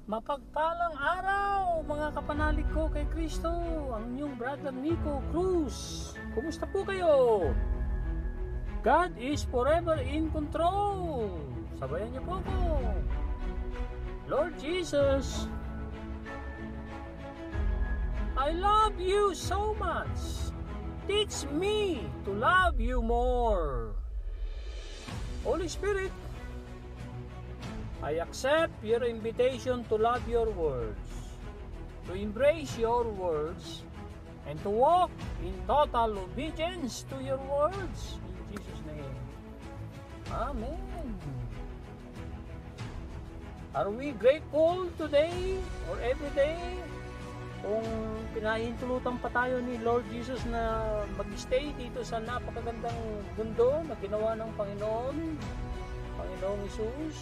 Mapagpalang araw mga kapanalig ko kay Kristo, ang inyong brother Nico Cruz. Kumusta po kayo? God is forever in control. Sabayan niyo po ako. Lord Jesus, I love you so much. Teach me to love you more. Holy Spirit, I accept your invitation to love your words, to embrace your words, and to walk in total obedience to your words. In Jesus' name. Amen. Are we grateful today or every day kung pinahintulutan pa tayo ni Lord Jesus na mag-stay dito sa napakagandang mundo na ginawa ng Panginoong Jesus?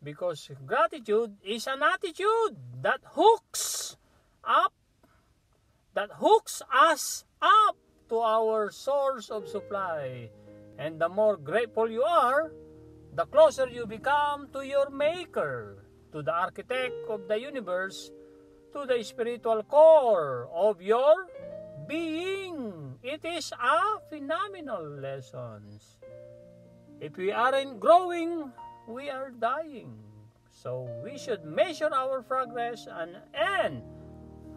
Because gratitude is an attitude that hooks us up to our source of supply. And the more grateful you are, the closer you become to your Maker, to the architect of the universe, to the spiritual core of your being. It is a phenomenal lesson. If we aren't growing, we are dying. So we should measure our progress and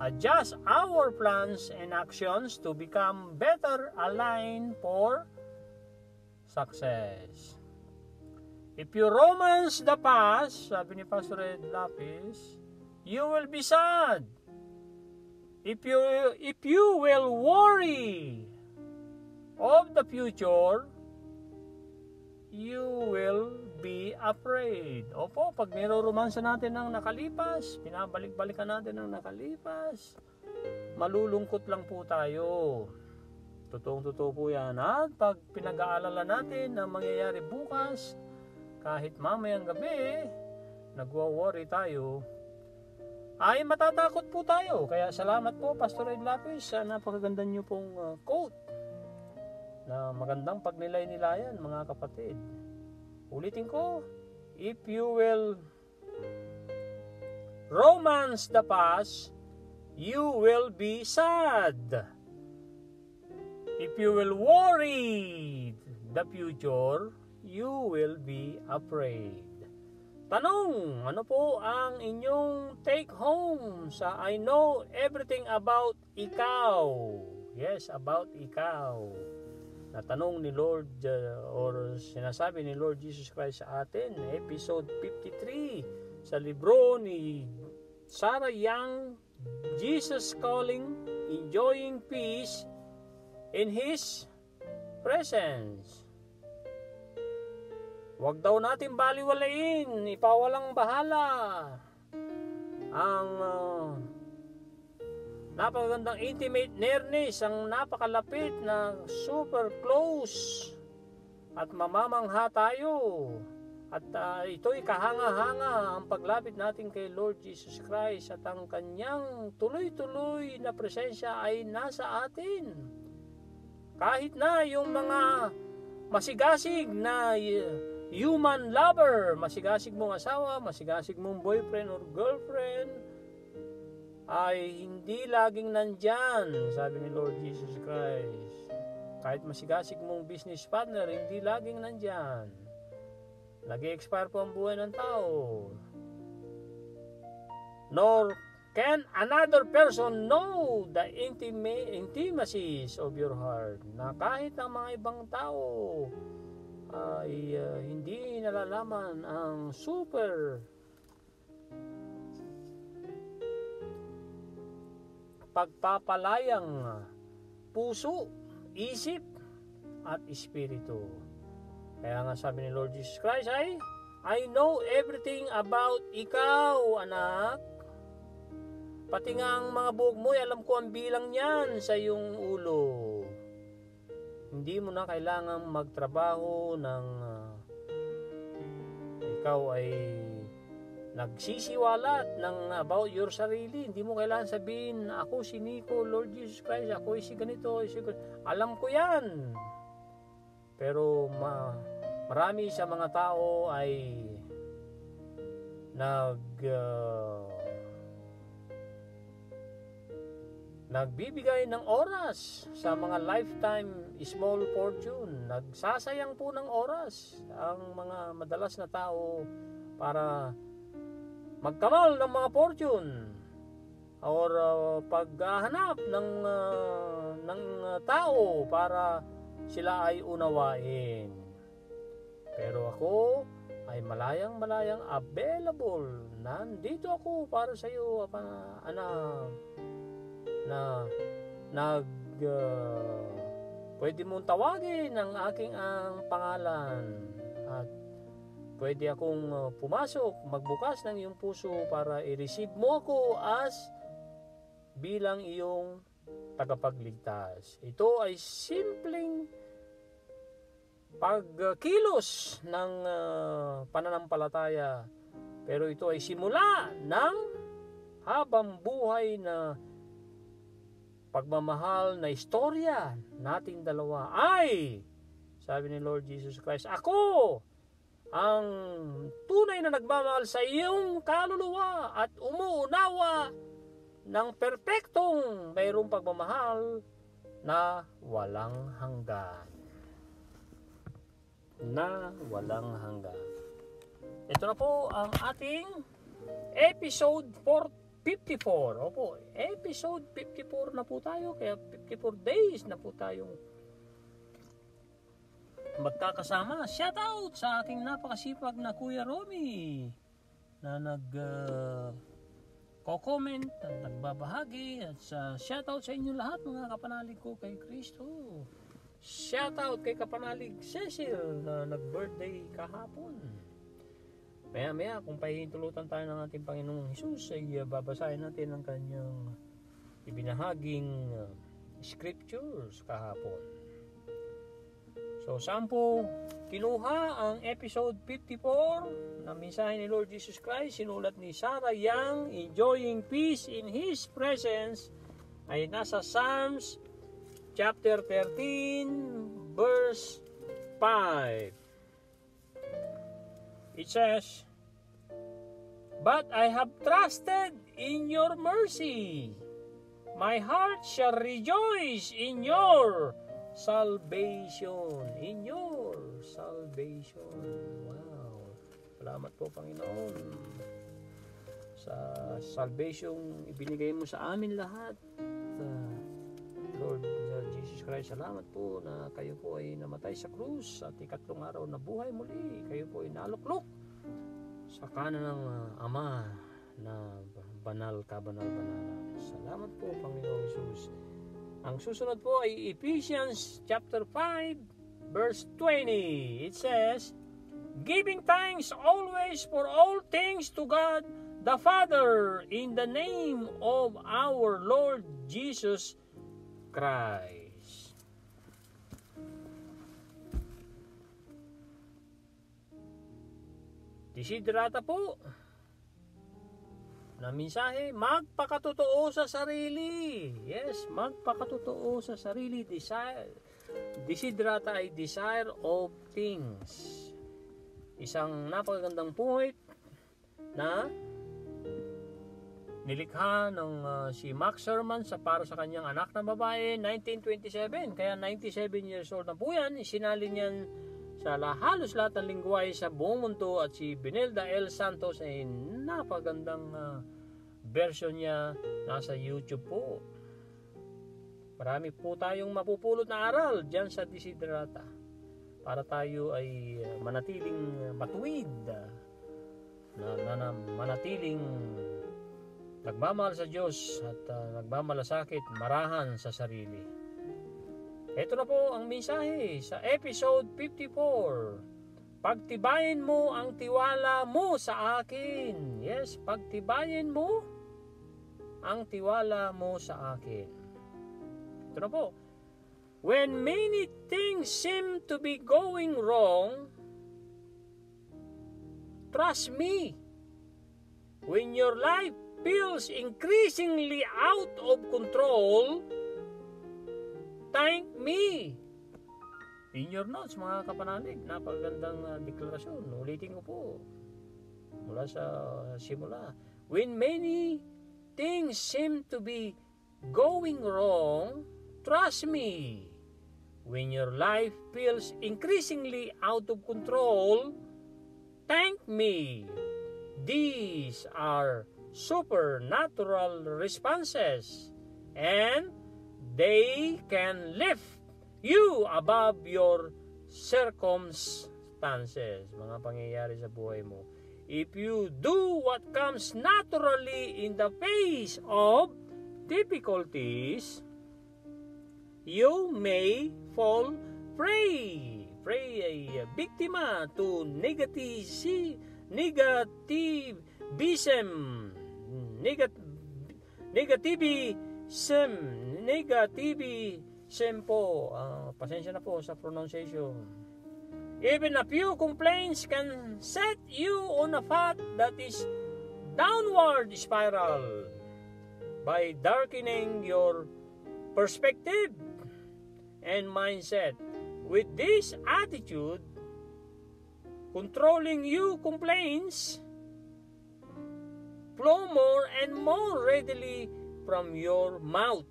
adjust our plans and actions to become better aligned for success. If you romance the past, sabi ni Pastor Ed Lapis, you will be sad. If you will worry of the future, you will be afraid. Opo, pag niroromansa natin ng nakalipas, pinabalik-balikan natin ng nakalipas, malulungkot lang po tayo. Totoong-totoo po yan. At pag pinag-aalala natin ang mangyayari bukas, kahit mamayang gabi, nagwa-worry tayo, ay matatakot po tayo. Kaya salamat po, Pastor Ed Lapis, sa napakaganda nyo pong quote na magandang pagnilay-nilayan, mga kapatid. Ulitin ko, if you will romance the past, you will be sad. If you will worry the future, you will be afraid. Tanong, ano po ang inyong take home sa I know everything about ikaw? Yes, about ikaw. Na tanong ni Lord or sinasabi ni Lord Jesus Christ sa atin, episode 53 sa libro ni Sarah Young, Jesus Calling, Enjoying Peace in His Presence. Huwag daw natin baliwalain, ipawalang bahala ang napakagandang intimate nearness, ang napakalapit na super close at mamamangha tayo. At ito'y kahanga-hanga ang paglapit natin kay Lord Jesus Christ at ang kanyang tuloy-tuloy na presensya ay nasa atin. Kahit na yung mga masigasig na human lover, masigasig mong asawa, masigasig mong boyfriend or girlfriend, ay hindi laging nandyan, sabi ni Lord Jesus Christ. Kahit masigasig mong business partner, hindi laging nandyan. Nag-expire po ang buhay ng tao. Nor can another person know the intimacies of your heart. Na kahit ang mga ibang tao ay hindi nalalaman ang super pagpapalayang puso, isip, at espiritu. Kaya nga sabi ni Lord Jesus Christ ay, I know everything about ikaw, anak. Pati nga ang mga buhok mo, alam ko ang bilang niyan sa iyong ulo. Hindi mo na kailangang magtrabaho ng ikaw ay nagsisiwalat ng about your sarili. Hindi mo kailangan sabihin, ako si Nico, Lord Jesus Christ, ako si ganito, Alam ko yan. Pero marami sa mga tao ay nagbibigay ng oras sa mga lifetime small fortune. Nagsasayang po ng oras ang mga madalas na tao para magkamal ng mga fortune or paghahanap ng tao para sila ay unawain. Pero ako ay malayang available. Nandito ako para sa iyo, anak, pwede mong tawagin ang aking pangalan at pwede akong pumasok, magbukas ng iyong puso para i-receive mo ako as bilang iyong tagapagligtas. Ito ay simpleng pagkilos ng pananampalataya, pero ito ay simula ng habang buhay na pagmamahal na istorya nating dalawa. Ay, sabi ni Lord Jesus Christ, ako ang tunay na nagmamahal sa iyong kaluluwa at umuunawa ng perpektong mayroong pagmamahal na walang hanggan. Ito na po ang ating episode 54. Opo, episode 54 na po tayo, kaya 54 days na po tayong magkakasama. Shout out sa aking napakasipag na Kuya Romy na comment at nagbabahagi, at shout out sa inyo lahat mga kapanalig ko kay Kristo. Shout out kay kapanalig Cecil na nag-birthday kahapon. Maya kung pahihintulutan tayo ng ating Panginoong Hesus ay babasahin natin ang kanyang ibinahaging scriptures kahapon. So saan po kinuha ang episode 54 na mensahe ni Lord Jesus Christ? Sinulat ni Sarah Young, Enjoying Peace in His Presence, ay nasa Psalms chapter 13 verse 5. It says, "But I have trusted in your mercy. My heart shall rejoice in your salvation." In your salvation. Wow. Salamat po, Panginoon, sa salvation ibinigay mo sa amin lahat. Lord Jesus Christ, salamat po na kayo po ay namatay sa krus at ikatlong araw na buhay muli. Kayo po ay naluklok sa kanan ng Ama na banal kabanal-banalan. Salamat po, Panginoong Jesus. Ang susunod po ay Ephesians chapter 5 verse 20. It says, "Giving thanks always for all things to God the Father in the name of our Lord Jesus Christ." Desiderata po na mensahe, magpakatotoo sa sarili. Yes, magpakatotoo sa sarili. Desiderata ay desire of things. Isang napakagandang point na nilikha ng si Max Sherman para sa kanyang anak na babae, 1927. Kaya 97 years old na po yan. Isinalin niyan sa halos lahat ng lingwahe sa buong mundo, at si Benelda L. Santos ay napagandang version niya nasa YouTube po. Marami po tayong mapupulot na aral dyan sa Desiderata para tayo ay manatiling matuwid, na manatiling nagmamahal sa Diyos at nagmamalasakit, marahan sa sarili. Ito na po ang mensahe sa episode 54. Pagtibayin mo ang tiwala mo sa akin. Yes, pagtibayin mo ang tiwala mo sa akin. Ito na po. When many things seem to be going wrong, trust me. When your life feels increasingly out of control, thank me. In your notes, mga kapanalig, napakagandang deklarasyon. Ulitin ko po mula sa simula. When many things seem to be going wrong, trust me. When your life feels increasingly out of control, thank me. These are supernatural responses, and they can lift you above your circumstances. Mga pangyayari sa buhay mo. If you do what comes naturally in the face of difficulties, you may fall prey biktima to negativism po. Pasensya na po sa pronunciation. Even a few complaints can set you on a path that is downward spiral by darkening your perspective and mindset. With this attitude, controlling you complaints flow more and more readily from your mouth.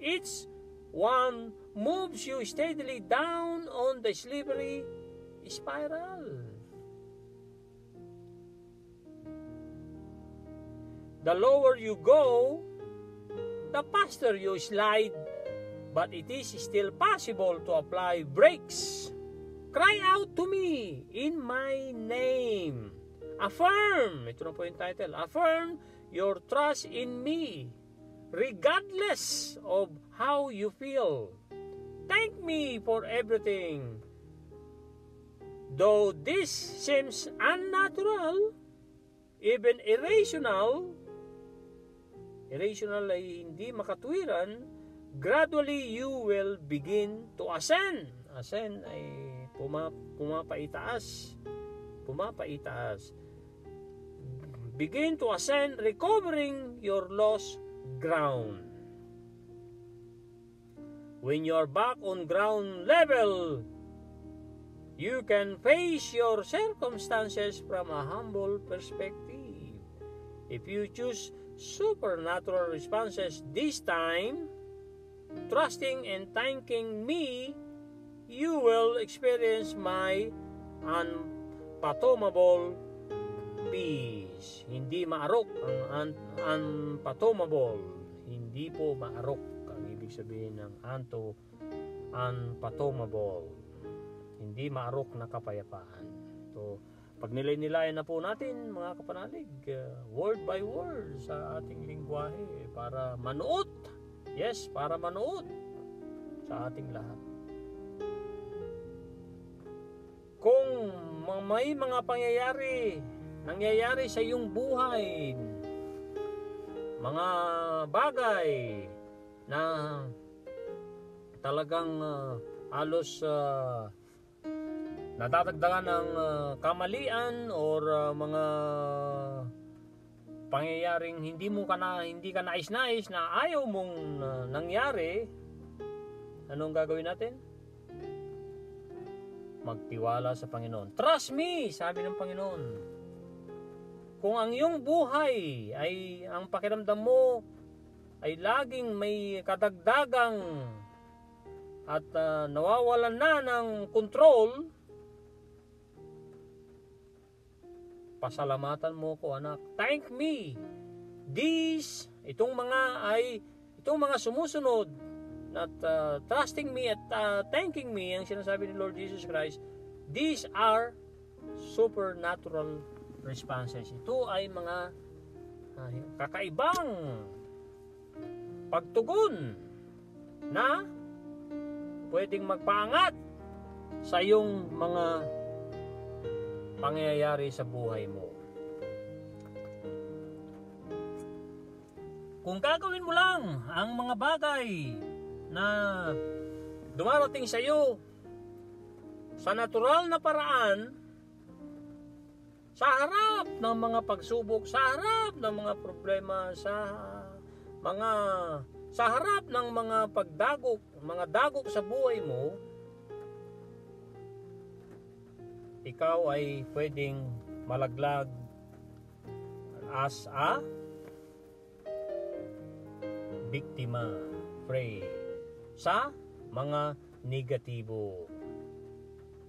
Each one moves you steadily down on the slippery spiral. The lower you go, the faster you slide, but it is still possible to apply brakes. Cry out to me in my name. Affirm, ito na po yung title, affirm your trust in me, regardless of how you feel. Thank me for everything. Though this seems unnatural, even irrational ay hindi makatwiran, gradually you will begin to ascend. Ascend ay pumapaitaas. Begin to ascend, recovering your lost ground. When you're back on ground level, you can face your circumstances from a humble perspective. If you choose supernatural responses this time, trusting and thanking me, you will experience my unfathomable peace. Hindi maarok ang unfathomable. Hindi po maarok ang ibig sabihin ng unfathomable. Hindi maarok na kapayapaan. So, pag nilay-nilayan na po natin, mga kapanalig, word by word sa ating lingwahe para manuot. Yes, para manuot sa ating lahat. Kung may mga nangyayari sa iyong buhay, mga bagay na talagang halos nadadagdagan ng kamalian or mga pangyayaring hindi ka nais-nais na ayaw mong nangyari, anong gagawin natin? Magtiwala sa Panginoon. Trust me, sabi ng Panginoon. Kung ang iyong buhay ay ang pakiramdam mo ay laging may kadagdagang at nawawalan na ng control, pasalamatan mo ko, anak. Thank me. Itong mga sumusunod at trusting me at thanking me, ang sinasabi ni Lord Jesus Christ, these are supernatural responses. Ito ay mga kakaibang pagtugon na pwedeng magpaangat sa iyong mga pangyayari sa buhay mo. Kung gagawin mo lang ang mga bagay na dumarating sa iyo sa natural na paraan, sa harap ng mga pagsubok, sa harap ng mga problema, sa harap ng mga dagok sa buhay mo, ikaw ay pwedeng malaglag as a biktima, prey sa mga negatibo.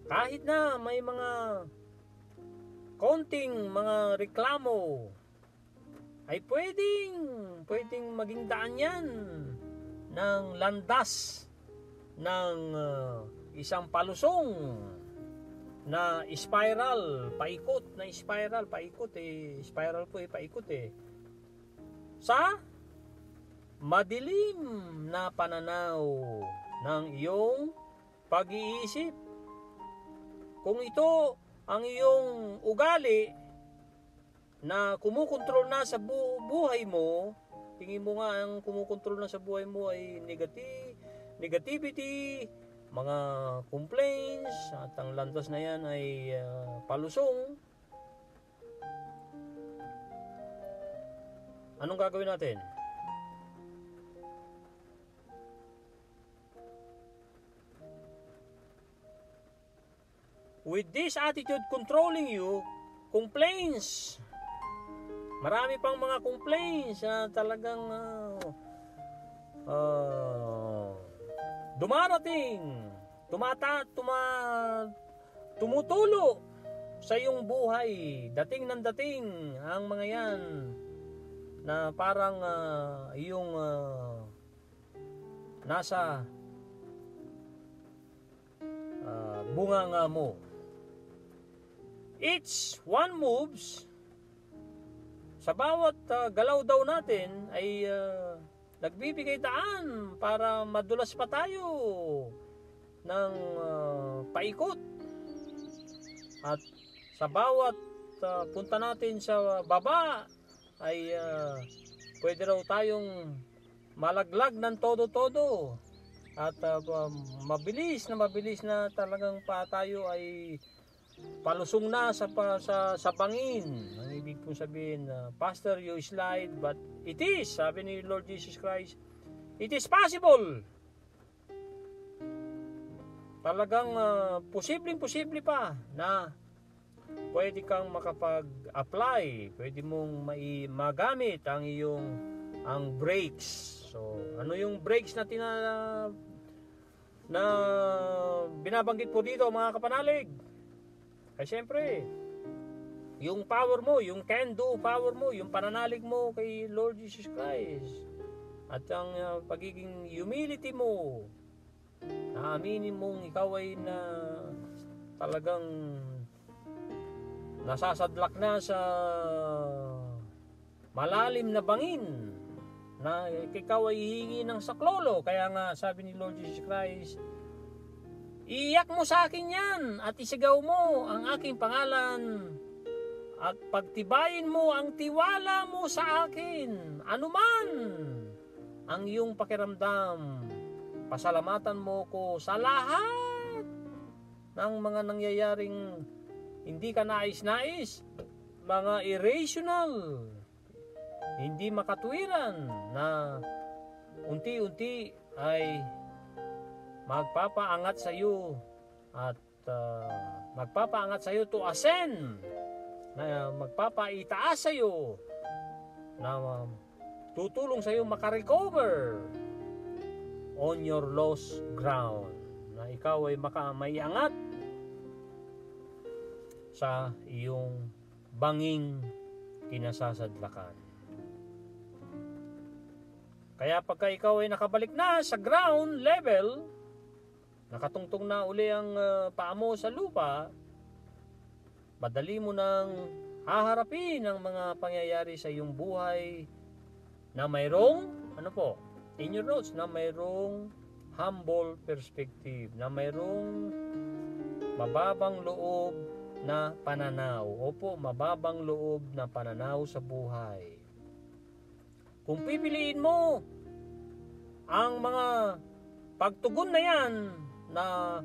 Kahit na may mga konting mga reklamo, ay pwedeng maging daan yan ng landas ng isang palusong na spiral, paikot sa madilim na pananaw ng iyong pag-iisip. Kung ito ang iyong ugali na kumukontrol na sa buhay mo, tingin mo nga ang kumukontrol na sa buhay mo ay negativity, mga complaints, at ang landas na yan ay palusong. Anong gagawin natin? With this attitude controlling you, complaints. Marami pang mga complaints na talagang dumarating, tumutulo sa iyong buhay. Dating ng dating ang mga yan na parang iyong nasa bunganga mo. Each one moves, sa bawat galaw daw natin ay nagbibigay daan para madulas pa tayo ng paikot. At sa bawat punta natin sa baba ay pwede raw tayong malaglag ng todo-todo. At mabilis na talagang pa tayo ay palusong na sa bangin. Ang ibig pong sabihin, Pastor, you slide, but it is, sabi ni Lord Jesus Christ, it is possible. Talagang posible pa na pwede kang makapag-apply, pwede mong magamit ang brakes. So, ano yung brakes na binabanggit po dito, mga kapanalig? Ay siyempre, yung power mo, yung can-do power mo, yung pananalig mo kay Lord Jesus Christ, at ang pagiging humility mo, naaminin mong ikaw ay talagang nasasadlak na sa malalim na bangin, na ikaw ay hihingi ng saklolo. Kaya nga sabi ni Lord Jesus Christ, iiyak mo sa akin yan at isigaw mo ang aking pangalan at pagtibayin mo ang tiwala mo sa akin. Anuman ang iyong pakiramdam, pasalamatan mo ko sa lahat ng mga nangyayaring hindi ka nais-nais, mga irrational, hindi makatuwiran, na unti-unti ay magpapaangat sa iyo at magpapaangat sa iyo to ascend, na magpapaitaas sa iyo, na tutulong sa iyo makarecover on your lost ground, na ikaw ay maiangat sa iyong banging kinasasadlakan. Kaya pagka ikaw ay nakabalik na sa ground level, nakatungtong na uli ang paa mo sa lupa, madali mo nang haharapin ang mga pangyayari sa iyong buhay na mayroong, in your notes, na mayroong humble perspective, na mayroong mababang loob na pananaw. Opo, mababang loob na pananaw sa buhay. Kung pipiliin mo ang mga pagtugon na yan, na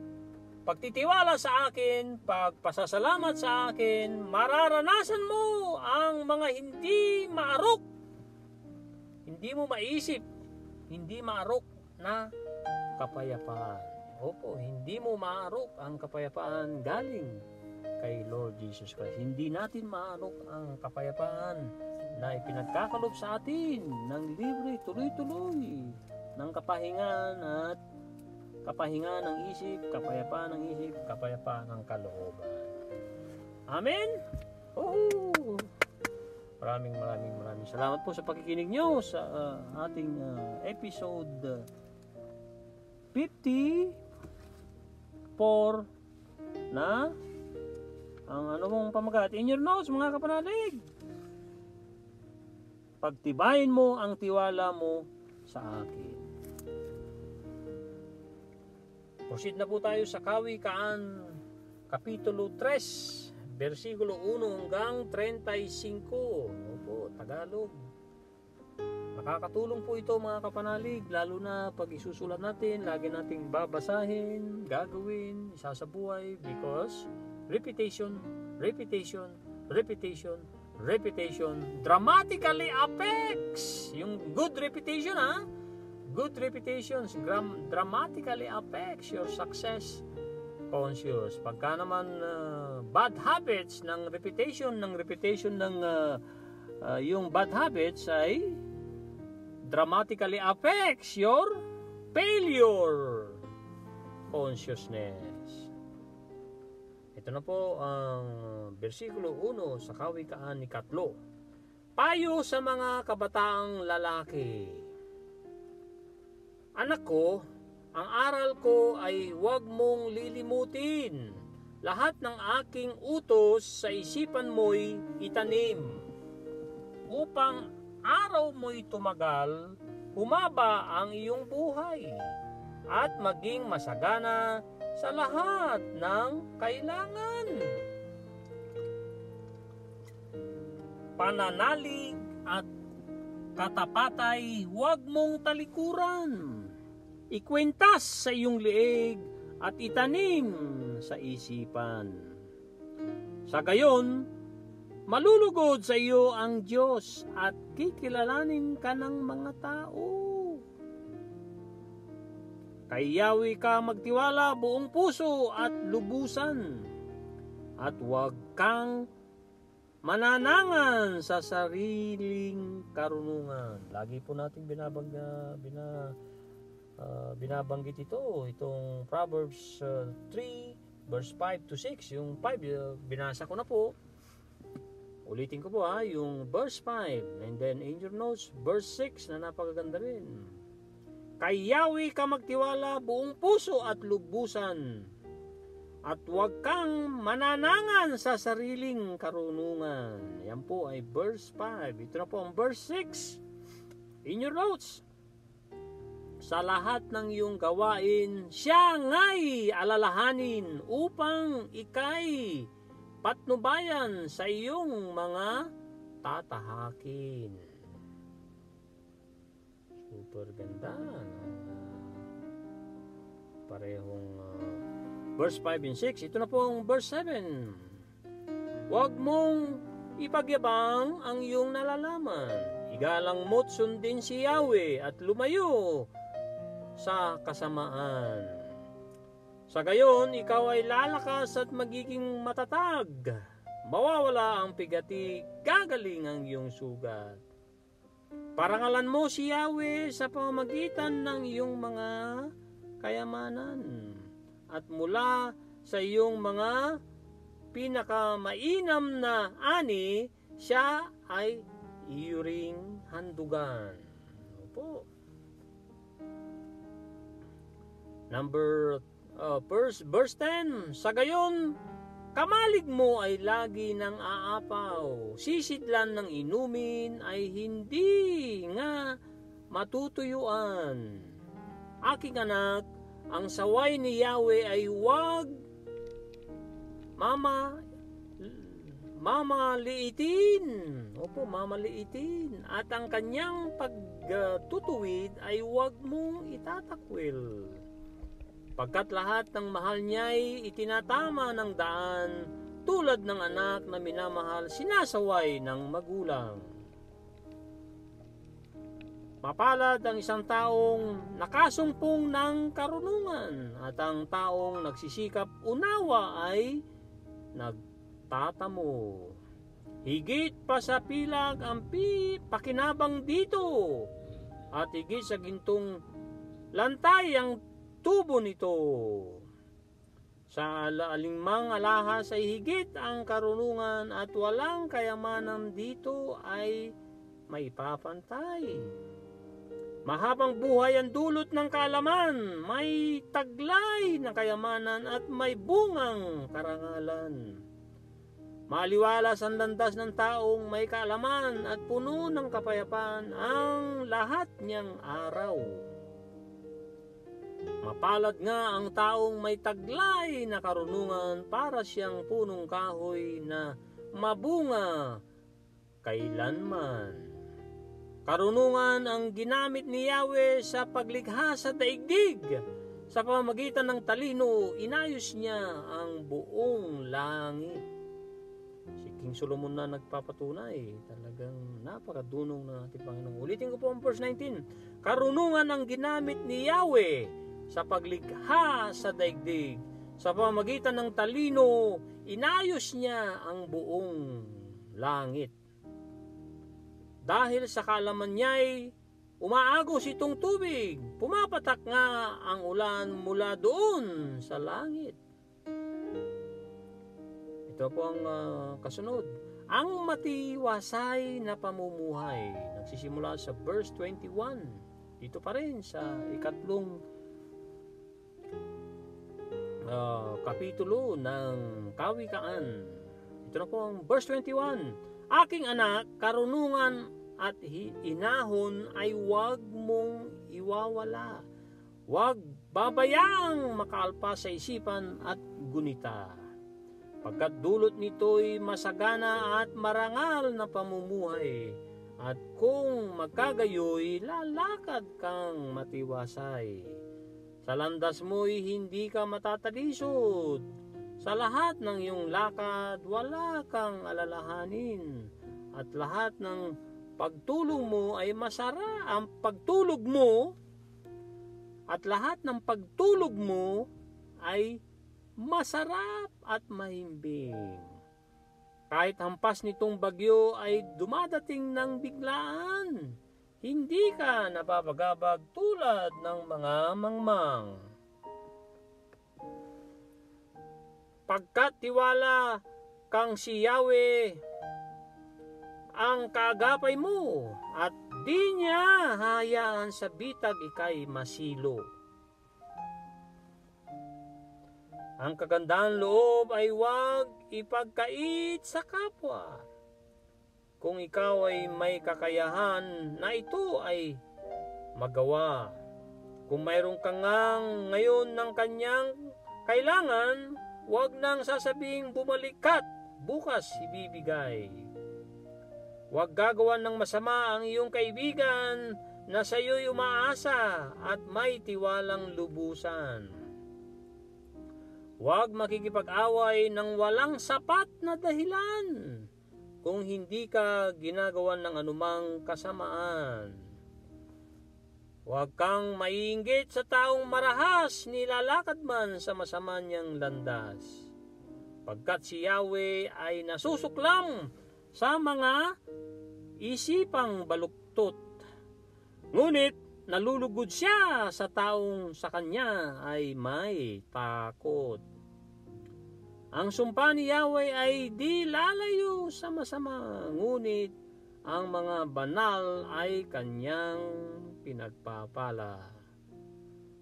pagtitiwala sa akin, pagpasasalamat sa akin, mararanasan mo ang mga hindi maarok, hindi mo maisip, hindi maarok na kapayapaan. Opo, hindi mo maarok ang kapayapaan galing kay Lord Jesus Christ. Hindi natin maanok ang kapayapaan na ipinagkakalob sa atin ng libre, tuloy-tuloy ng kapahingan at kapahingan ng isip, kapayapaan ng isip, kapayapaan ng kalooban. Amen? Oh! Maraming salamat po sa pakikinig nyo sa ating episode 54 na ang ano mong pamagat. In your notes, mga kapanalig, pagtibayin mo ang tiwala mo sa akin. Proceed na po tayo sa Kawikaan Kapitulo 3, versikulo 1 hanggang 35. Opo, Tagalog. Nakakatulong po ito, mga kapanalig, lalo na pag isusulat natin, lagi nating babasahin, gagawin, isasabuhay, because repetition dramatically affects yung good repetition, good repetitions dramatically affects your success conscious. Pagka naman bad habits ng repetition ng yung bad habits ay dramatically affects your failure consciousness. Ito na po ang versikulo 1 sa Kawikaan ni 3. Payo sa mga kabataang lalaki. Anak ko, ang aral ko ay huwag mong lilimutin. Lahat ng aking utos sa isipan mo'y itanim, upang araw mo'y tumagal, humaba ang iyong buhay, at maging masagana sa lahat ng kailangan. Pananalig at katapatay huwag mong talikuran. Ikwentas sa iyong liig at itanim sa isipan. Sa gayon, malulugod sa iyo ang Diyos at kikilalanin ka ng mga tao. Kay Yahweh ka magtiwala buong puso at lubusan, at huwag kang mananangan sa sariling karunungan. Lagi po natin binabanggit itong Proverbs 3 verse 5 to 6. Yung 5 binasa ko na po. Ulitin ko po yung verse 5, and then in your notes verse 6 na napakaganda rin. Kay Yahweh ka magtiwala buong puso at lubusan, at huwag kang mananangan sa sariling karunungan. Yan po ay verse 5. Ito na po ang verse 6 in your notes. Sa lahat ng iyong gawain, siya nga'y alalahanin upang ika'y patnubayan sa iyong mga tatahakin. Super ganda, no? Parehong verse 5 and 6. Ito na po ang verse 7. Huwag mong ipagyabang ang iyong nalalaman. Igalang mo't sundin si Yahweh at lumayo sa kasamaan. Sa gayon, ikaw ay lalakas at magiging matatag. Mawawala ang pigati, gagaling ang iyong sugat. Parangalan mo si Yahweh sa pamamagitan ng iyong mga kayamanan, at mula sa iyong mga pinakamainam na ani, siya ay iyuring handugan. Opo. Verse 10. Sa gayon, kamalig mo ay lagi ng aapaw, sisidlan ng inumin ay hindi nga matutuyuan. Aking anak, ang saway ni Yahweh ay huwag mamaliitin. Opo, mamaliitin. At ang kanyang pagtutuwid ay huwag mong itatakwil. Pagkat lahat ng mahal niya'y itinatama ng daan, tulad ng anak na minamahal, sinasaway ng magulang. Mapalad ang isang taong nakasumpong ng karunungan, at ang taong nagsisikap unawa ay nagtatamo. Higit pa sa pilag ang pakinabang dito, at higit sa gintong lantay ang tubo nito. Sa alingmang alahas ay higit ang karunungan, at walang kayamanan dito ay maipapantay. Mahabang buhay ang dulot ng kaalaman, may taglay na kayamanan at may bungang karangalan. Maliwalas ang landas ng taong may kaalaman at puno ng kapayapaan ang lahat niyang araw. Mapalad nga ang taong may taglay na karunungan, para siyang punong kahoy na mabunga kailanman. Karunungan ang ginamit ni Yahweh sa paglikha sa daigdig. Sa pamamagitan ng talino, inayos niya ang buong langit. Si King Solomon na nagpapatunay. Talagang napakadunong ng ating Panginoon. Ulitin ko po ang verse 19. Karunungan ang ginamit ni Yahweh sa paglikha sa daigdig. Sa pamamagitan ng talino, inayos niya ang buong langit. Dahil sa kaalaman niya'y umaagos itong tubig, pumapatak nga ang ulan mula doon sa langit. Ito po ang kasunod. Ang matiwasay na pamumuhay, nagsisimula sa verse 21. Dito pa rin sa ikatlong kapitulo ng Kawikaan. Ito na po ang verse 21. Aking anak, karunungan at inahon ay huwag mong iwawala. Huwag babayaang makaalpas sa isipan at gunita. Pagkat dulot nito'y masagana at marangal na pamumuhay. At kung magkagayoy, lalakad kang matiwasay. Sa landas mo'y hindi ka matatalisod. Sa lahat ng iyong lakad, wala kang alalahanin. At lahat ng pagtulog mo ay masarap. Ang pagtulog mo, at lahat ng pagtulog mo ay masarap at mahimbing. Kahit hampas nitong bagyo ay dumadating ng biglaan, hindi ka napapagabag tulad ng mga mangmang. Pagkat tiwala kang si Yahweh ang kaagapay mo, at di niya hayaan sa bitag ikay masilo. Ang kagandahang loob ay huwag ipagkait sa kapwa. Kung ikaw ay may kakayahan na ito ay magawa. Kung mayroon kang ngayon ng kanyang kailangan, huwag nang sasabing bumalik ka't bukas ibibigay. Huwag gagawan ng masama ang iyong kaibigan na sa iyo'y umaasa at may tiwalang lubusan. Huwag makikipag-away ng walang sapat na dahilan kung hindi ka ginagawan ng anumang kasamaan. Huwag kang maiinggit sa taong marahas, nilalakad man sa masama niyang landas. Pagkat si Yahweh ay nasusuklam sa mga isipang baluktot. Ngunit nalulugod siya sa taong sa kanya ay may takot. Ang sumpa ni Yahweh ay di lalayo sa masama, ngunit ang mga banal ay kanyang pinagpapala.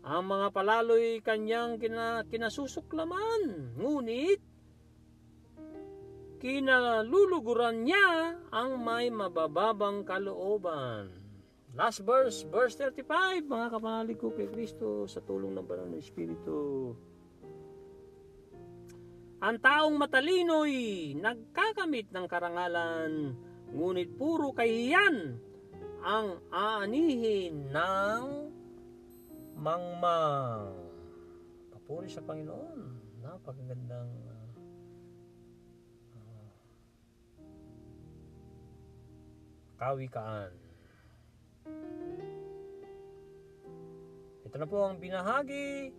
Ang mga palalo'y kanyang kinasusuklaman, ngunit kinaluluguran niya ang may mabababang kalooban. Last verse, verse 35, mga kapanalig ko kay Kristo sa tulong ng Banal na Espiritu. Ang taong matalino'y nagkakamit ng karangalan, ngunit puro kahiyan ang aanihin ng mangmang. Papuri sa Panginoon. Napakagandang kawikaan. Ito na po ang binahagi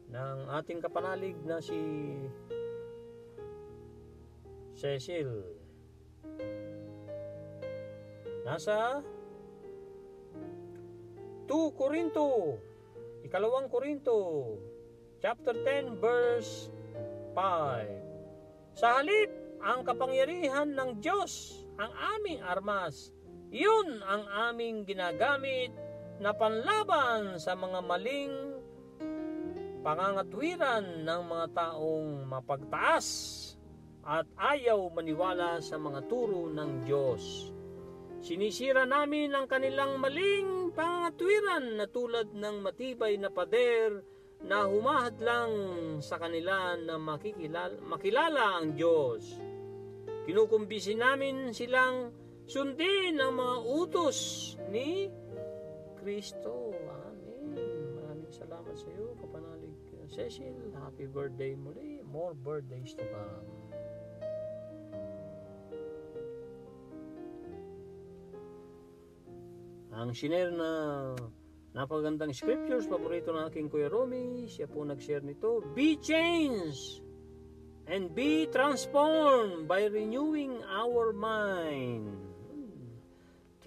ng ating kapanalig na si Cecil. Nasa 2 Korinto, ikalawang Korinto, chapter 10, verse 5. Sa halip, ang kapangyarihan ng Diyos, ang aming armas, yun ang aming ginagamit na panlaban sa mga maling pangangatwiran ng mga taong mapagtaas at ayaw maniwala sa mga turo ng Diyos. Sinisira namin ang kanilang maling pangatwiran na tulad ng matibay na pader na humahadlang sa kanila na makilala ang Diyos. Kinukumbisi namin silang sundin ang mga utos ni Kristo. Amen. Maraming salamat sa iyo, kapanalig Cecil. Happy birthday muli. More birthdays to come. Ang share na napagandang scriptures, paborito ng aking Kuya Romy, siya po nag-share nito. Be changed and be transformed by renewing our mind.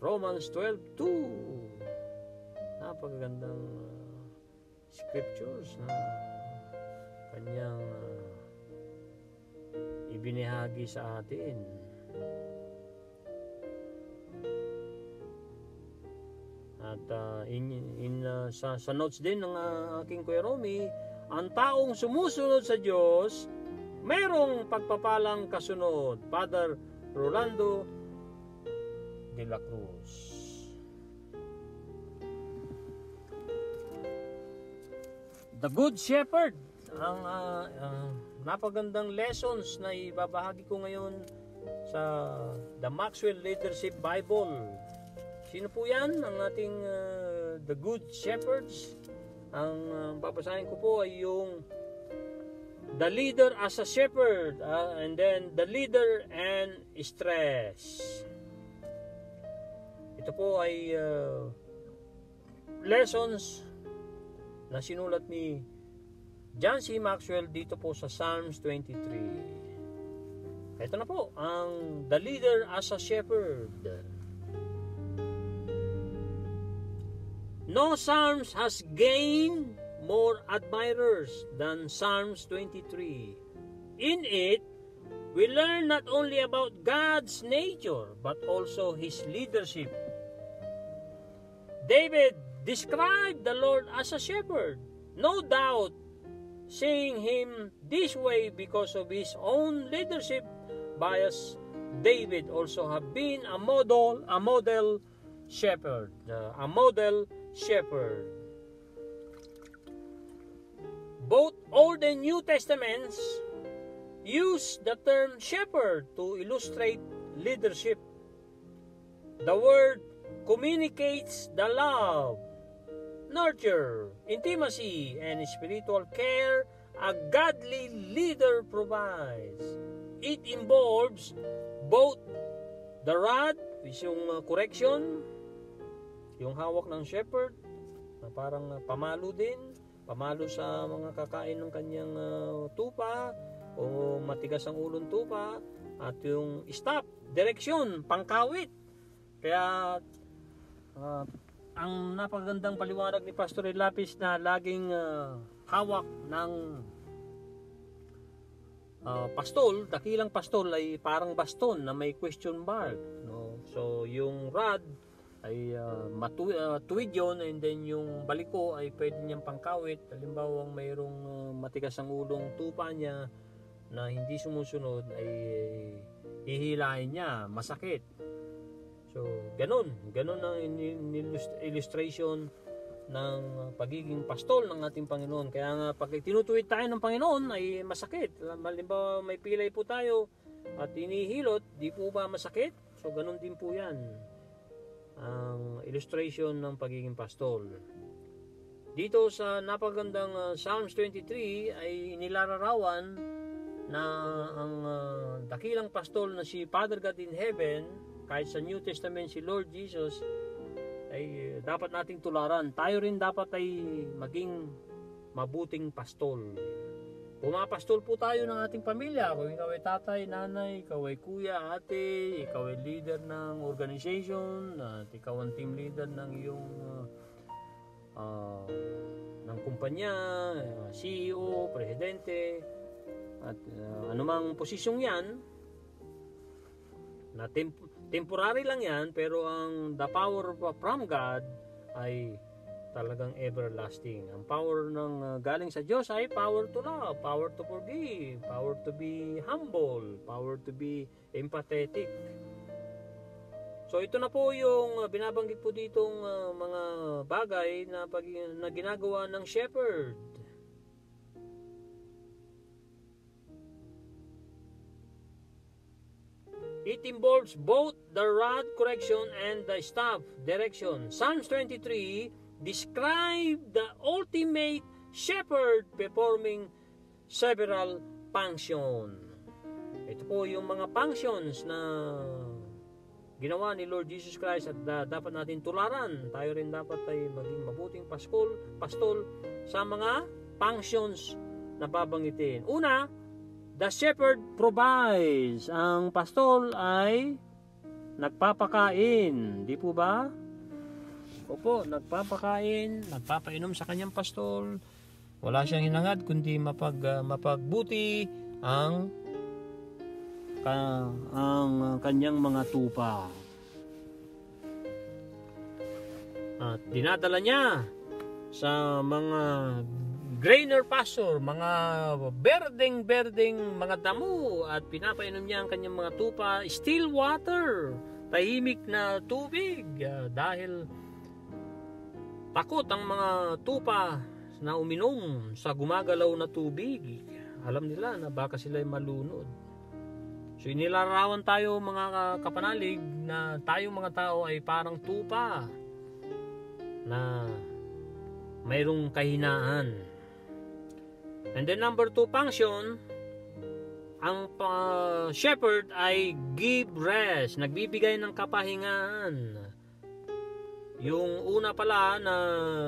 Romans 12:2. Napagandang scriptures na kanyang ibinahagi sa atin. At sa notes din ng aking Kuya Romy, ang taong sumusunod sa Diyos, mayroong pagpapalang kasunod. Father Rolando de la Cruz. The Good Shepherd, ang napagandang lessons na ibabahagi ko ngayon sa The Maxwell Leadership Bible. Sino po yan? Ang ating The Good Shepherds. Ang babasahin ko po ay yung The Leader as a Shepherd, and then The Leader and Stress. Ito po ay lessons na sinulat ni John C. Maxwell dito po sa Psalms 23. Ito na po, ang The Leader as a Shepherd. No Psalms has gained more admirers than Psalms 23. In it, we learn not only about God's nature, but also His leadership. David described the Lord as a shepherd, no doubt saying Him this way because of His own leadership bias. David also have been a model shepherd, Both Old and New Testaments use the term shepherd to illustrate leadership. The word communicates the love, nurture, intimacy, and spiritual care a godly leader provides. It involves both the rod, which yung correction, yung hawak ng shepherd, na parang pamalo din, pamalo sa mga kakain ng kanyang tupa o matigas ang ulong tupa, at yung stop, direksyon, pangkawit. Kaya ang napagandang paliwanag ni Pastor Lapis na laging hawak ng pastol, dakilang pastol ay parang baston na may question mark, no? So yung rod ay tuwid yun, and then yung baliko ay pwede niyang pangkawit. Halimbawa mayroong matigas ang ulong tupa niya na hindi sumusunod, ay hihilahin niya, masakit. So ganun ang illustration ng pagiging pastol ng ating Panginoon. Kaya nga pag tinutuwid tayo ng Panginoon ay masakit. Halimbawa may pilay po tayo at inihilot, di po ba masakit? So ganun din po yan ang illustration ng pagiging pastol. Dito sa napagandang Psalms 23 ay nilalarawan na ang dakilang pastol na si Father God in Heaven, kahit sa New Testament si Lord Jesus, ay dapat nating tularan. Tayo rin dapat ay maging mabuting pastol. pumapastol po tayo ng ating pamilya. Kung ikaw ay tatay, nanay, ikaw ay kuya, ate, ikaw ay leader ng organization, at ikaw ang team leader ng iyong ng kumpanya, CEO, presidente, at anumang posisyong yan, na temporary lang yan, pero ang the power from God ay talagang everlasting. Ang power ng galing sa Diyos ay power to love, power to forgive, power to be humble, power to be empathetic. So ito na po yung binabanggit po ditong mga bagay na ginagawa ng shepherd. It involves both the rod correction and the staff direction. Psalms 23 describe the ultimate shepherd performing several functions. Ito po yung mga functions na ginawa ni Lord Jesus Christ at dapat natin tularan. Tayo rin dapat ay maging mabuting pastol sa mga functions na babanggitin. Una, the shepherd provides. Ang pastol ay nagpapakain. Di po ba? Opo, nagpapakain, nagpapainom sa kanyang pastol. Wala siyang hinangad kundi mapagbuti ang kanyang mga tupa. At dinadala niya sa mga greener pasture, mga berdeng mga damo, at pinapainom niya ang kanyang mga tupa, still water, tahimik na tubig, dahil takot ang mga tupa na uminom sa gumagalaw na tubig. Alam nila na baka sila ay malunod. So inilarawan tayo mga kapanalig na tayong mga tao ay parang tupa na mayroong kahinaan. And then number 2 function, ang shepherd ay give rest, nagbibigay ng kapahingaan. Yung una pala na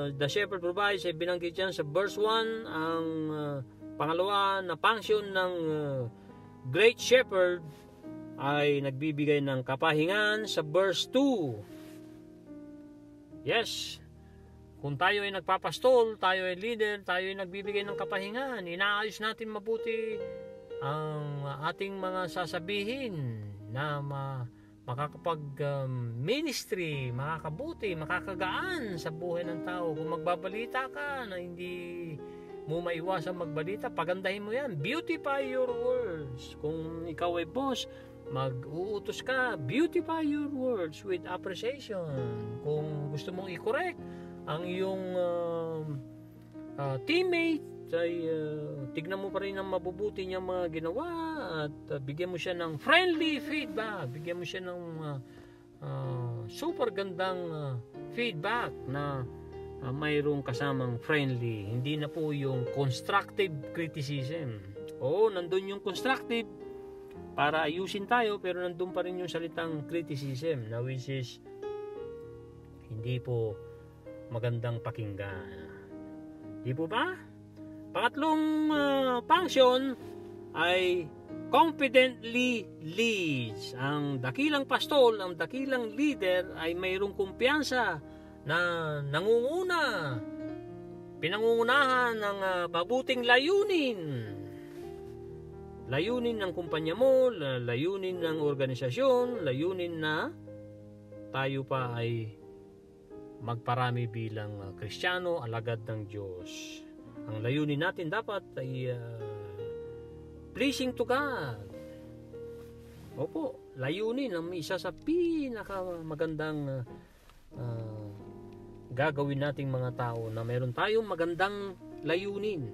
the shepherd provides ay binanggit yan sa verse 1. Ang pangalawa na function ng great shepherd ay nagbibigay ng kapahingan sa verse 2. Yes, kung tayo ay nagpapastol, tayo ay leader, tayo ay nagbibigay ng kapahingan, inaayos natin mabuti ang ating mga sasabihin na makakapag-ministry, makakabuti, makakagaan sa buhay ng tao. Kung magbabalita ka na hindi mo maiwasang magbalita, pagandahin mo yan. Beautify your words. Kung ikaw ay boss, mag-uutos ka, beautify your words with appreciation. Kung gusto mong i-correct ang iyong teammate, ay tignan mo pa rin ang mabubuti niyang mga ginawa at bigyan mo siya ng friendly feedback, bigyan mo siya ng super gandang feedback na mayroong kasamang friendly, hindi na po yung constructive criticism. Oo, nandun yung constructive para ayusin tayo, pero nandun pa rin yung salitang criticism na which is hindi po magandang pakinggan. Di po ba? Pangatlong function ay confidently leads. Ang dakilang pastol, ang dakilang leader ay mayroong kumpiyansa na nangunguna, pinangungunahan ng mabuting layunin. Layunin ng kumpanya mo, layunin ng organisasyon, layunin na tayo pa ay magparami bilang Kristiyano, alagad ng Diyos. Ang layunin natin dapat ay pleasing to God. Opo, layunin ang isa sa pinakamagandang gagawin nating mga tao, na meron tayong magandang layunin.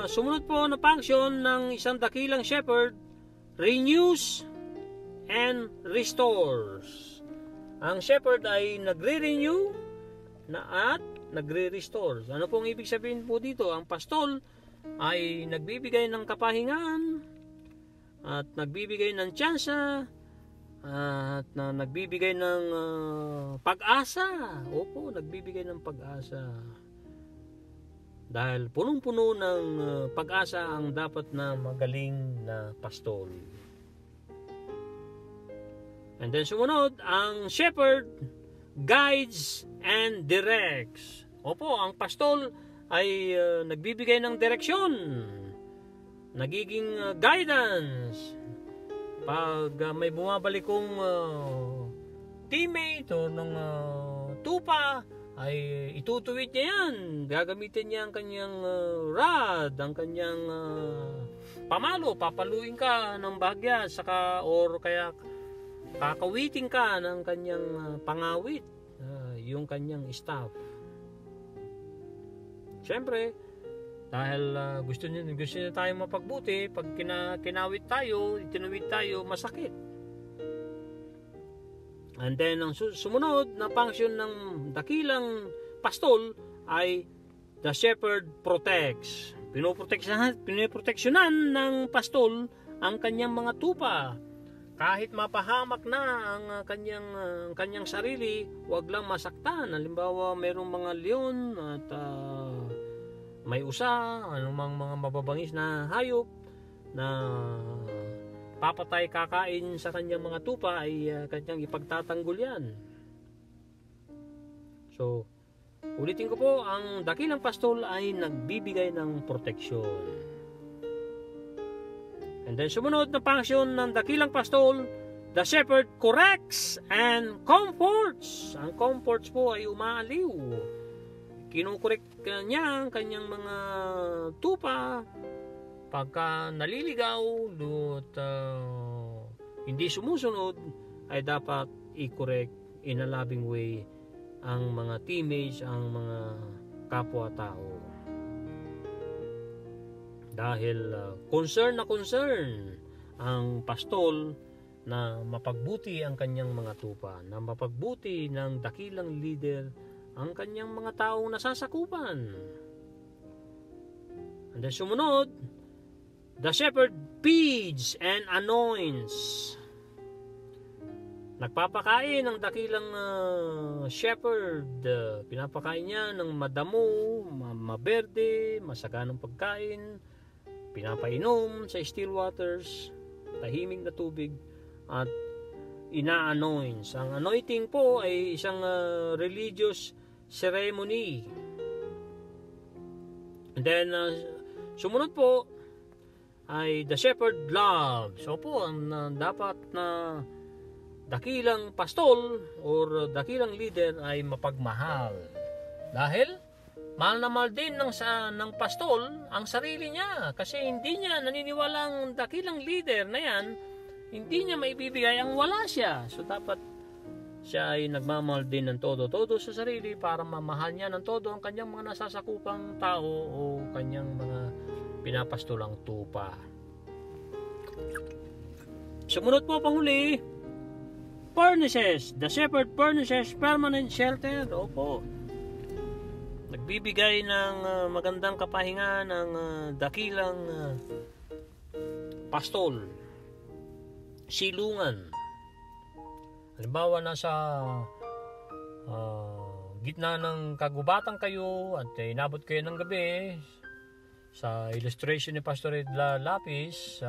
Sumunod po na function ng isang dakilang shepherd, renews and restores. Ang shepherd ay nagre-renew at nagre-restore. Ano pong ibig sabihin po dito? Ang pastol ay nagbibigay ng kapahingan at nagbibigay ng tsansa at nagbibigay ng pag-asa. Opo, nagbibigay ng pag-asa. Dahil punong-puno ng pag-asa ang dapat na magaling na pastol. And then sumunod, ang shepherd guides and directs. Opo, ang pastol ay nagbibigay ng direksyon, nagiging guidance. Pag may bumabalik kong teammate o ng tupa, ay itutuwid niya yan. Gagamitin niya ang kanyang rod, ang kanyang pamalo. Papaluin ka ng bahagya, saka, or kaya kakawitin ka ng kanyang pangawit, yung kanyang staff. Siyempre, dahil gusto niya tayong mapagbuti, pag kinawit tayo, itinuwid tayo, masakit. And then, ang sumunod na function ng dakilang pastol ay the shepherd protects. Pinoproteksyonan ng pastol ang kanyang mga tupa. Kahit mapahamak na ang kanyang sarili, huwag lang masaktan. Halimbawa, mayroong mga leon at may usa, anumang mga mababangis na hayop na papatay, kakain sa kanyang mga tupa, ay kanyang ipagtatanggol yan. So, ulitin ko po, ang dakilang pastol ay nagbibigay ng proteksyon. And then sumunod na function ng dakilang pastol, the shepherd corrects and comforts. Ang comforts po ay umaaliw. Kinukorek niya ang kanyang mga tupa pagka naliligaw at hindi sumusunod, ay dapat i-correct in a loving way ang mga teammates, ang mga kapwa-tao. Dahil concern ang pastol na mapagbuti ang kanyang mga tupa, na mapagbuti ng dakilang leader ang kanyang mga taong nasasakupan. And then sumunod, the shepherd feeds and anoints. Nagpapakain ng dakilang shepherd. Pinapakain niya ng madamo, maberde, masaganang pagkain. Pinapainom sa still waters, tahimik na tubig, at ina-anoints. Ang anointing po ay isang religious ceremony. And then sumunod po ay the shepherd loves. So po, ang dapat na dakilang pastol or dakilang leader ay mapagmahal. Dahil mahal na mahal din ng pastol ang sarili niya, kasi hindi niya naniniwalang dakilang leader na yan, hindi niya maibibigay ang wala siya. So dapat siya ay nagmamahal din ng todo-todo sa sarili para mamahal niya ng todo ang kanyang mga nasasakupang tao o kanyang mga pinapastolang tupa. Sumunod po panghuli, furnaces. The shepherd furnaces permanent shelter. Opo, nagbibigay ng magandang kapahinga ng dakilang pastol, silungan. Halimbawa, nasa gitna ng kagubatan kayo at inabot kayo ng gabi, sa illustration ni Pastor Ed Lapis,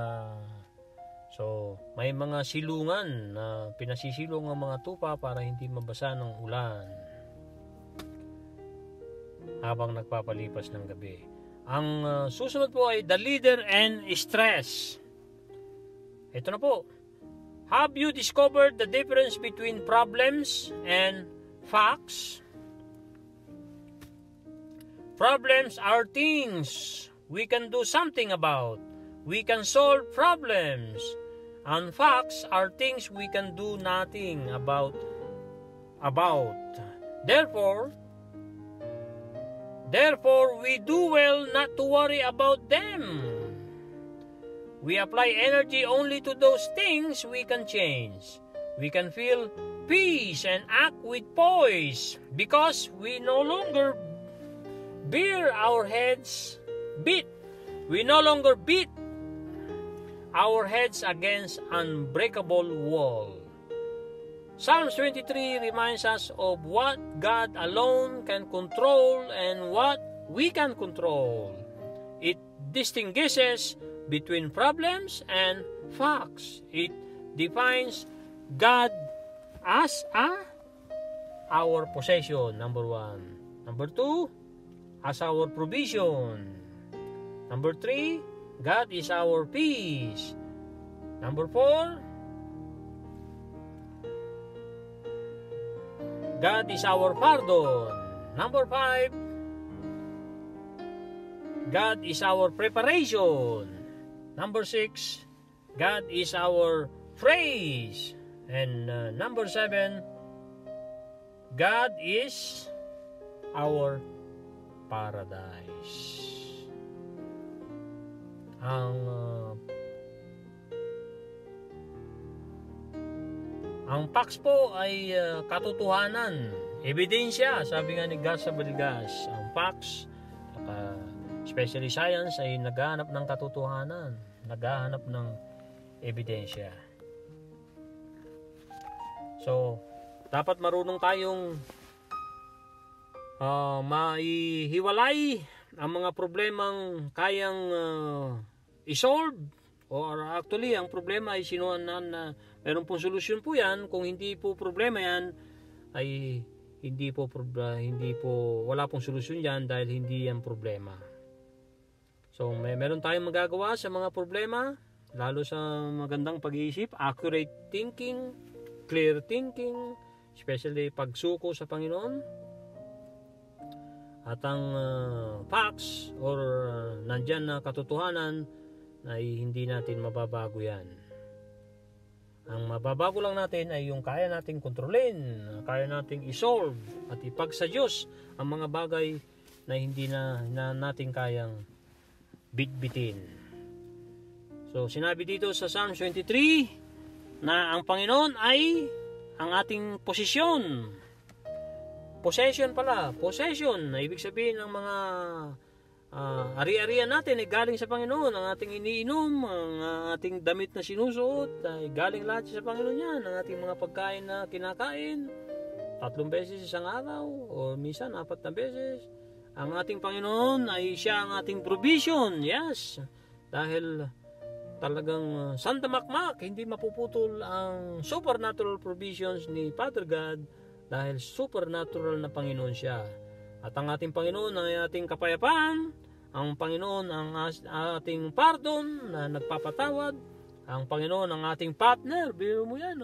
so may mga silungan na pinasisilong ang mga tupa para hindi mabasa ng ulan habang nagpapalipas ng gabi. Ang susunod po ay the leader and stress. Ito na po. Have you discovered the difference between problems and facts? Problems are things we can do something about. We can solve problems. And facts are things we can do nothing about. Therefore, we do well not to worry about them. We apply energy only to those things we can change. We can feel peace and act with poise because we no longer beat our heads against unbreakable wall. Psalms 23 reminds us of what God alone can control and what we can control. It distinguishes between problems and facts. It defines God as our possession, number 1. Number 2, as our provision. Number 3, God is our peace. Number 4, God is our pardon. Number 5, God is our preparation. Number 6, God is our praise. And number 7, God is our paradise. Ang facts po ay katotohanan, ebidensya, sabi nga ni Gas Abelgas. Ang facts, especially science, ay naghahanap ng katotohanan, naghahanap ng ebidensya. So, dapat marunong tayong maihiwalay ang mga problemang kayang isolve, or actually ang problema ay sinuunan na meron pong solusyon po yan. Kung hindi po problema yan, ay wala pong solusyon yan dahil hindi yan problema. So meron tayong magagawa sa mga problema, lalo sa magandang pag-iisip, accurate thinking, clear thinking, especially pagsuko sa Panginoon. At ang facts or nandyan na katotohanan ay hindi natin mababago yan. Ang mababago lang natin ay yung kaya nating kontrolin, kaya nating isolve at ipag sa Diyos ang mga bagay na hindi na natin kayang bitbitin. So sinabi dito sa Psalm 23 na ang Panginoon ay ang ating posisyon. Possession pala, possession, na ibig sabihin ng mga ari-arian natin ay galing sa Panginoon. Ang ating iniinom, ang ating damit na sinusuot ay galing lahat sa Panginoon yan. Ang ating mga pagkain na kinakain 3 beses isang araw o minsan 4 na beses. Ang ating Panginoon ay siya ang ating provision. Yes, dahil talagang sandamakmak, hindi mapuputol ang supernatural provisions ni Father God. Dahil supernatural na Panginoon siya. At ang ating Panginoon ay ating kapayapaan. Ang Panginoon ang ating pardon na nagpapatawad. Ang Panginoon ang ating partner. Biro mo yan.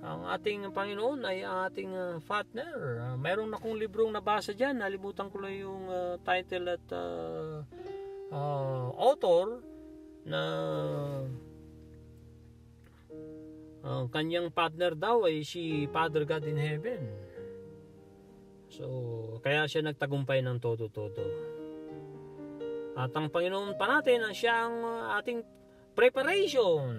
Ang ating Panginoon ay ang ating partner. Mayroon akong librong nabasa dyan. Nalimutan ko lang yung title at author na ang kanyang partner daw ay si Father God in Heaven. So, kaya siya nagtagumpay ng todo-todo. At ang Panginoon pa natin ang siyang ating preparation.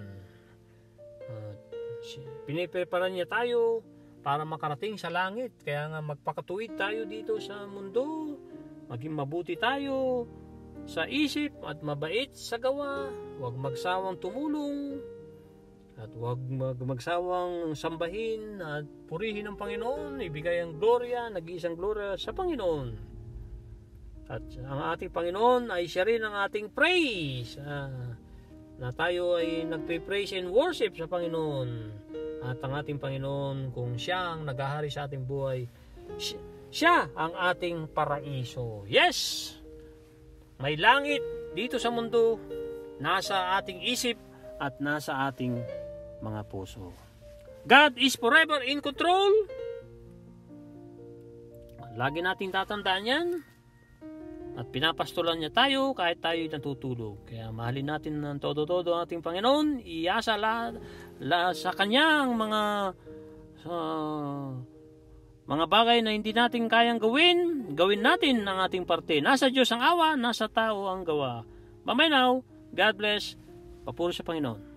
Piniprepara niya tayo para makarating sa langit. Kaya nga magpakatuwid tayo dito sa mundo. Maging mabuti tayo sa isip at mabait sa gawa. Huwag magsawang tumulong. At huwag magsawang sambahin at purihin ang Panginoon, ibigay ang gloria, nag-iisang gloria sa Panginoon. At ang ating Panginoon ay siya rin ang ating praise, na tayo ay nagpe-praise and worship sa Panginoon. At ang ating Panginoon, kung siya ang naghahari sa ating buhay, siya ang ating paraiso. Yes! May langit dito sa mundo, nasa ating isip at nasa ating mga puso. God is forever in control. Lagi nating tatandaan yan. At pinapastolan niya tayo kahit tayo natutulog. Kaya mahalin natin ng todo-todo ang ating Panginoon. Iasa sa kanyang mga bagay na hindi natin kayang gawin natin ang ating parte. Nasa Diyos ang awa, nasa tao ang gawa. Bye now. God bless. Papuri sa Panginoon.